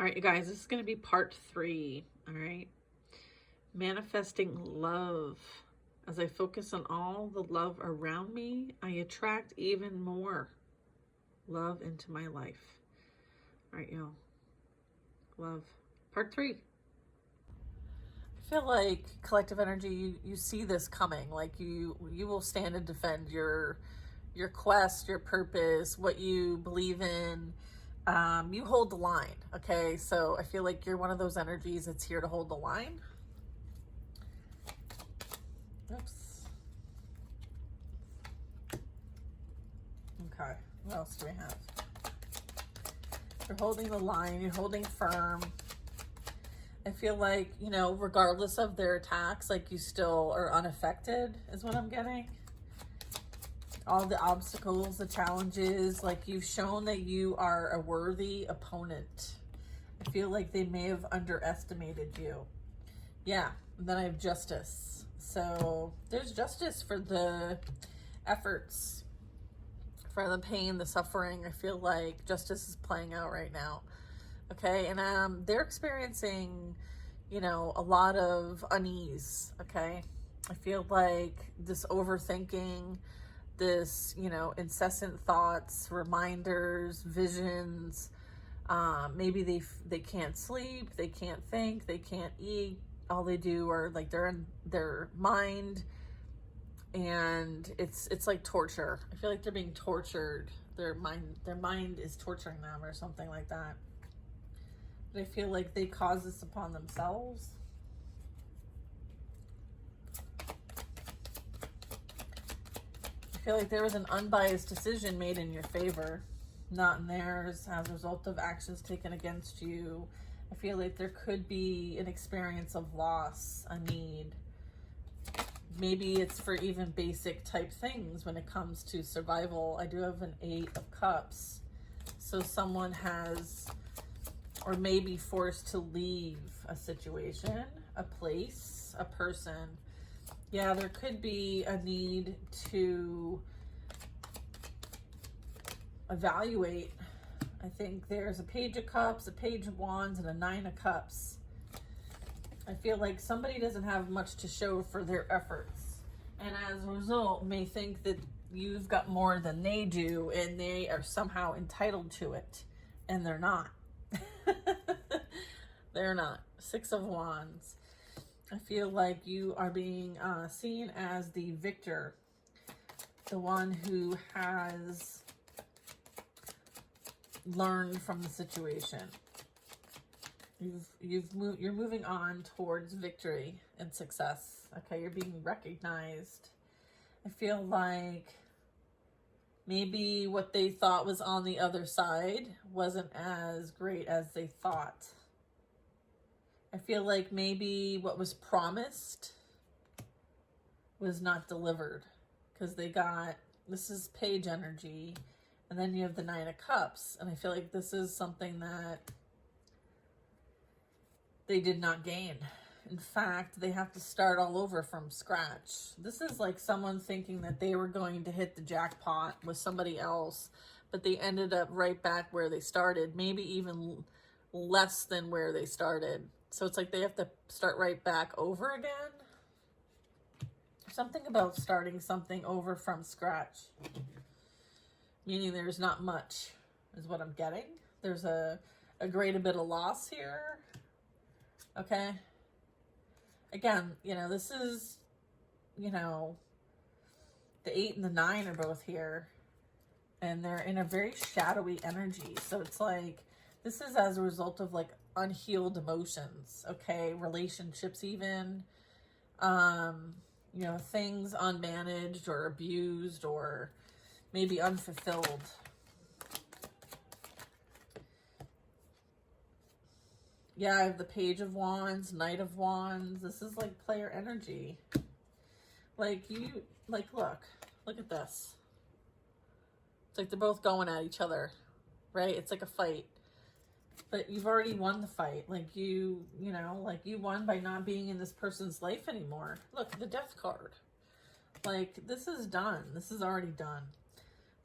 All right, you guys, this is going to be part 3. All right. Manifesting love. As I focus on all the love around me, I attract even more love into my life. All right, y'all. Love. Part 3. I feel like collective energy, you see this coming. Like you will stand and defend your quest, your purpose, what you believe in. You hold the line, okay? So I feel like you're one of those energies that's here to hold the line. Oops. Okay, what else do we have? You're holding the line, you're holding firm. I feel like, regardless of their attacks, like you still are unaffected, is what I'm getting. All the obstacles, the challenges, like you've shown that you are a worthy opponent. I feel like they may have underestimated you. Yeah, and then I have justice. So there's justice for the efforts, for the pain, the suffering. I feel like justice is playing out right now. Okay, and they're experiencing, a lot of unease. Okay, I feel like this overthinking, this, incessant thoughts, reminders, visions. Maybe they can't sleep, they can't think, they can't eat. All they do are like they're in their mind, and it's like torture. I feel like they're being tortured. Their mind is torturing them or something like that. But I feel like they cause this upon themselves. I feel like there was an unbiased decision made in your favor, not in theirs, as a result of actions taken against you. I feel like there could be an experience of loss, a need. Maybe it's for even basic type things when it comes to survival. I do have an 8 of Cups. So someone has, or may be forced to leave a situation, a place, a person. Yeah, there could be a need to evaluate. I think there's a Page of Cups, a Page of Wands, and a 9 of Cups. I feel like somebody doesn't have much to show for their efforts, and as a result may think that you've got more than they do and they are somehow entitled to it, and they're not. They're not. 6 of Wands. I feel like you are being seen as the victor, the one who has learned from the situation. You're moving on towards victory and success. Okay, you're being recognized. I feel like maybe what they thought was on the other side wasn't as great as they thought. I feel like maybe what was promised was not delivered, because they got, this is Page energy, and then you have the 9 of Cups, and I feel like this is something that they did not gain. In fact, they have to start all over from scratch. This is like someone thinking that they were going to hit the jackpot with somebody else, but they ended up right back where they started, maybe even less than where they started. So it's like they have to start right back over again. Something about starting something over from scratch, meaning there's not much, is what I'm getting. There's a great bit of loss here. Okay. Again, this is, the 8 and the 9 are both here, and they're in a very shadowy energy. So it's like, this is as a result of like unhealed emotions, okay? Relationships even, things unmanaged or abused or maybe unfulfilled. Yeah, I have the Page of Wands, Knight of Wands. This is like player energy. Like look at this. It's like they're both going at each other, right? It's like a fight. But you've already won the fight. Like you won by not being in this person's life anymore. Look, the Death card. Like, this is done. This is already done.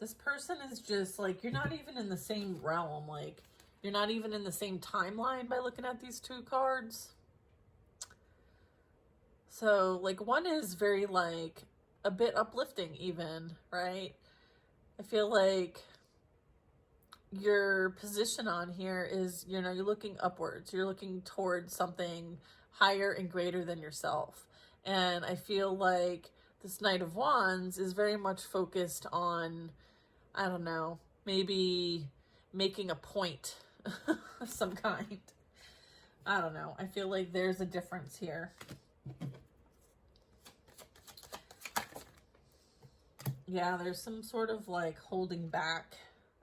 This person is just like, you're not even in the same realm. Like, You're not even in the same timeline by looking at these two cards. So like one is very like a bit uplifting even, right? I feel like your position on here is, you know, you're looking upwards. You're looking towards something higher and greater than yourself. And I feel like this Knight of Wands is very much focused on, I don't know, maybe making a point of some kind. I don't know. I feel like there's a difference here. Yeah, there's some sort of like holding back.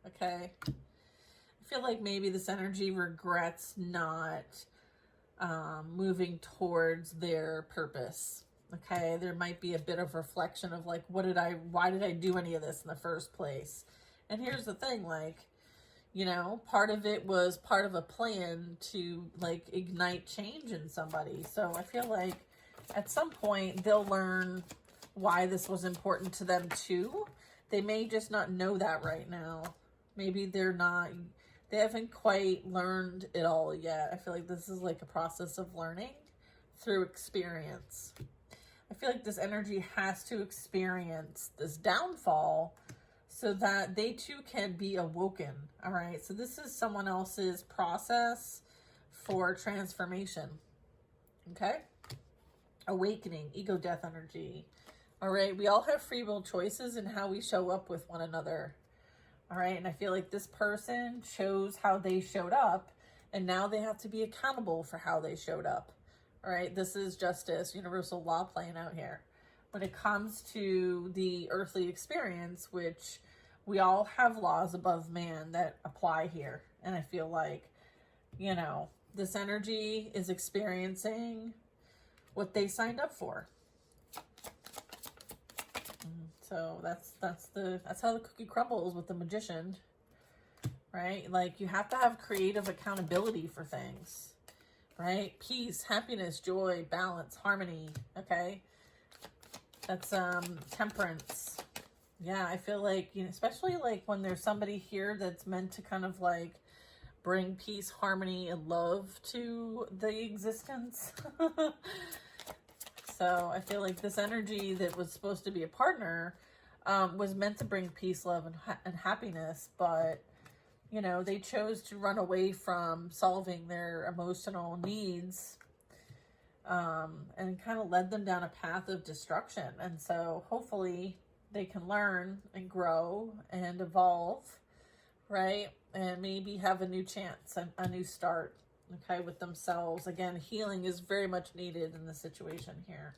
Okay. I feel like maybe this energy regrets not moving towards their purpose. Okay. There might be a bit of reflection of like, why did I do any of this in the first place? And here's the thing, like, you know, part of it was part of a plan to like ignite change in somebody. So I feel like at some point they'll learn why this was important to them too. They may just not know that right now. Maybe they haven't quite learned it all yet. I feel like this is like a process of learning through experience. I feel like this energy has to experience this downfall so that they too can be awoken. All right. So this is someone else's process for transformation. Okay. Awakening, ego death energy. All right. We all have free will choices in how we show up with one another. All right. And I feel like this person chose how they showed up, and now they have to be accountable for how they showed up. All right. This is justice, universal law playing out here. When it comes to the earthly experience, which we all have laws above man that apply here. And I feel like, you know, this energy is experiencing what they signed up for. So that's how the cookie crumbles with the Magician, right? Like you have to have creative accountability for things, right? Peace, happiness, joy, balance, harmony. Okay. That's temperance. Yeah, I feel like, you know, especially like when there's somebody here that's meant to kind of like bring peace, harmony, and love to the existence. So I feel like this energy that was supposed to be a partner was meant to bring peace, love, and happiness, but you know, they chose to run away from solving their emotional needs. And kind of led them down a path of destruction. And so hopefully they can learn and grow and evolve, right? And maybe have a new chance and a new start, okay, with themselves. Again, healing is very much needed in this situation here.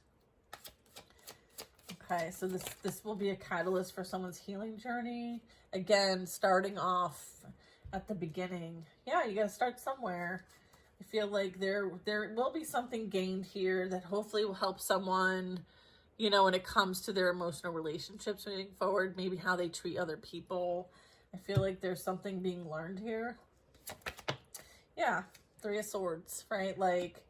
Okay, so this will be a catalyst for someone's healing journey. Again, starting off at the beginning. Yeah, you got to start somewhere. I feel like there will be something gained here that hopefully will help someone, you know, when it comes to their emotional relationships moving forward, maybe how they treat other people. I feel like there's something being learned here. Yeah, Three of Swords, right? Like,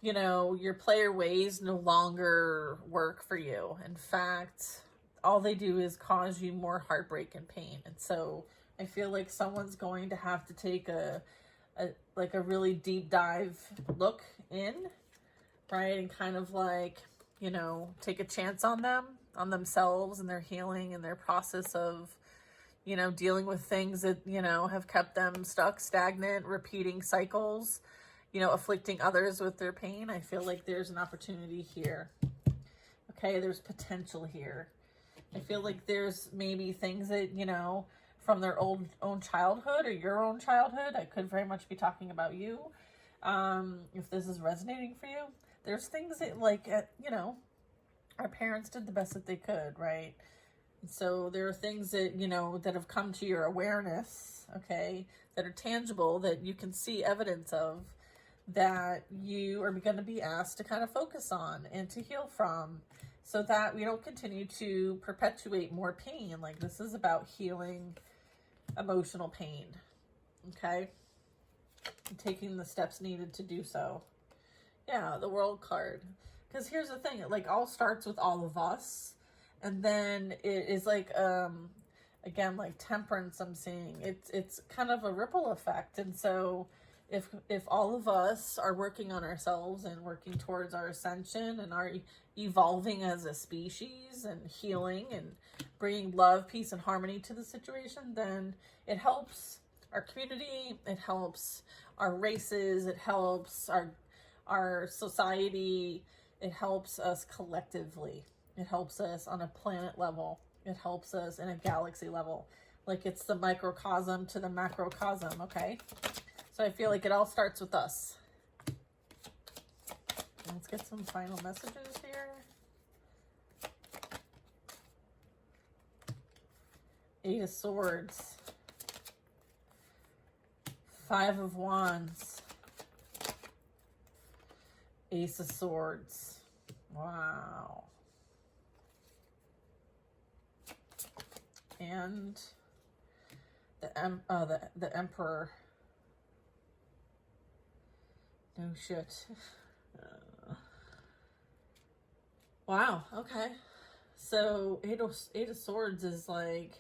you know, your player ways no longer work for you. In fact, all they do is cause you more heartbreak and pain. And so I feel like someone's going to have to take a really deep dive look in, right? And kind of like, you know, take a chance on themselves and their healing and their process of, you know, dealing with things that, you know, have kept them stuck, stagnant, repeating cycles, you know, afflicting others with their pain. I feel like there's an opportunity here. Okay, there's potential here. I feel like there's maybe things that, you know, from their own childhood or your own childhood. I could very much be talking about you. If this is resonating for you, there's things that like, you know, our parents did the best that they could, right? And so there are things that, you know, that have come to your awareness, okay, that are tangible, that you can see evidence of, that you are going to be asked to kind of focus on and to heal from, so that we don't continue to perpetuate more pain. Like this is about healing emotional pain, okay? And taking the steps needed to do so. Yeah, the World card. Because here's the thing, it like all starts with all of us, and then it is like a again, like temperance, I'm seeing it's kind of a ripple effect. And so if all of us are working on ourselves and working towards our ascension and our evolving as a species and healing and bringing love, peace, and harmony to the situation, then it helps our community, it helps our races, it helps our society, it helps us collectively, it helps us on a planet level, it helps us in a galaxy level. Like it's the microcosm to the macrocosm, okay? So I feel like it all starts with us. Let's get some final messages here. Eight of Swords. Five of Wands. Ace of Swords. Wow. And the Emperor. No shit. Wow, okay. So Eight of Swords is like,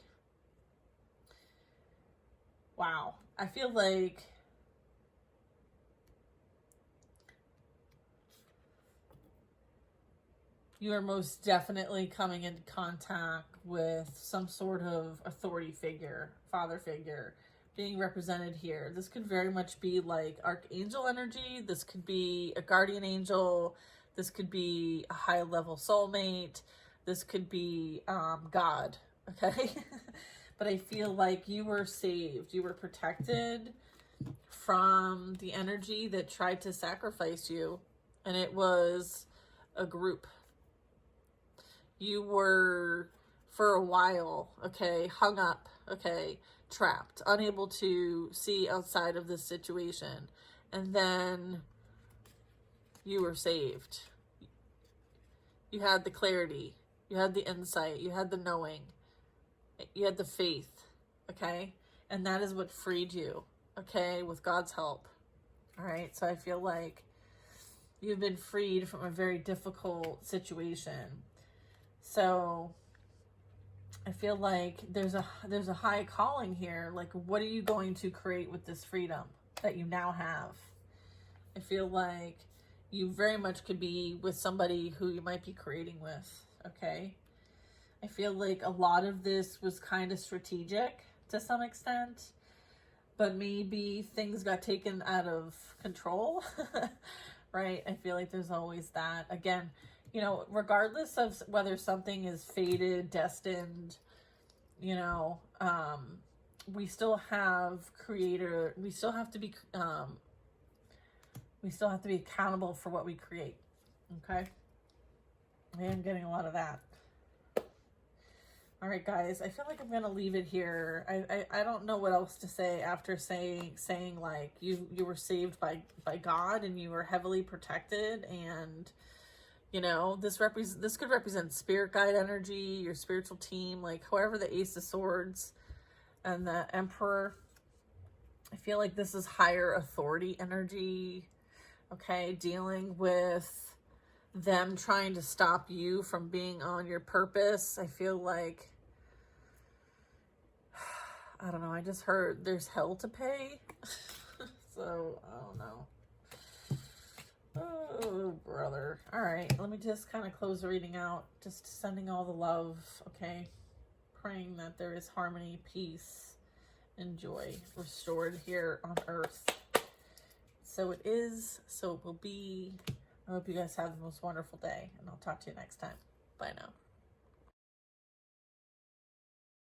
wow. I feel like you are most definitely coming into contact with some sort of authority figure, father figure, being represented here. This could very much be like archangel energy. This could be a guardian angel. This could be a high level soulmate. This could be God, okay? But I feel like you were saved. You were protected from the energy that tried to sacrifice you. And it was a group. You were, for a while, okay, hung up, okay, trapped, unable to see outside of this situation. And then you were saved. You had the clarity. You had the insight. You had the knowing. You had the faith, okay? And that is what freed you, okay, with God's help. All right, so I feel like you've been freed from a very difficult situation. So I feel like there's a high calling here. Like, what are you going to create with this freedom that you now have? I feel like you very much could be with somebody who you might be creating with, okay? I feel like a lot of this was kind of strategic to some extent, but maybe things got taken out of control, right? I feel like there's always that. Again, you know, regardless of whether something is fated, destined, you know, we still have creator, we still have to be accountable for what we create, okay? I am getting a lot of that. All right, guys, I feel like I'm going to leave it here. I don't know what else to say after saying like you were saved by God and you were heavily protected, and you know, this could represent spirit guide energy, your spiritual team, like however the Ace of Swords and the Emperor. I feel like this is higher authority energy, okay, dealing with them trying to stop you from being on your purpose. I feel like, I don't know, I just heard there's hell to pay. So, I don't know. Oh, brother. All right, let me just kind of close the reading out. Just sending all the love, okay? Praying that there is harmony, peace, and joy restored here on earth. So it is, so it will be. I hope you guys have the most wonderful day, and I'll talk to you next time. Bye now.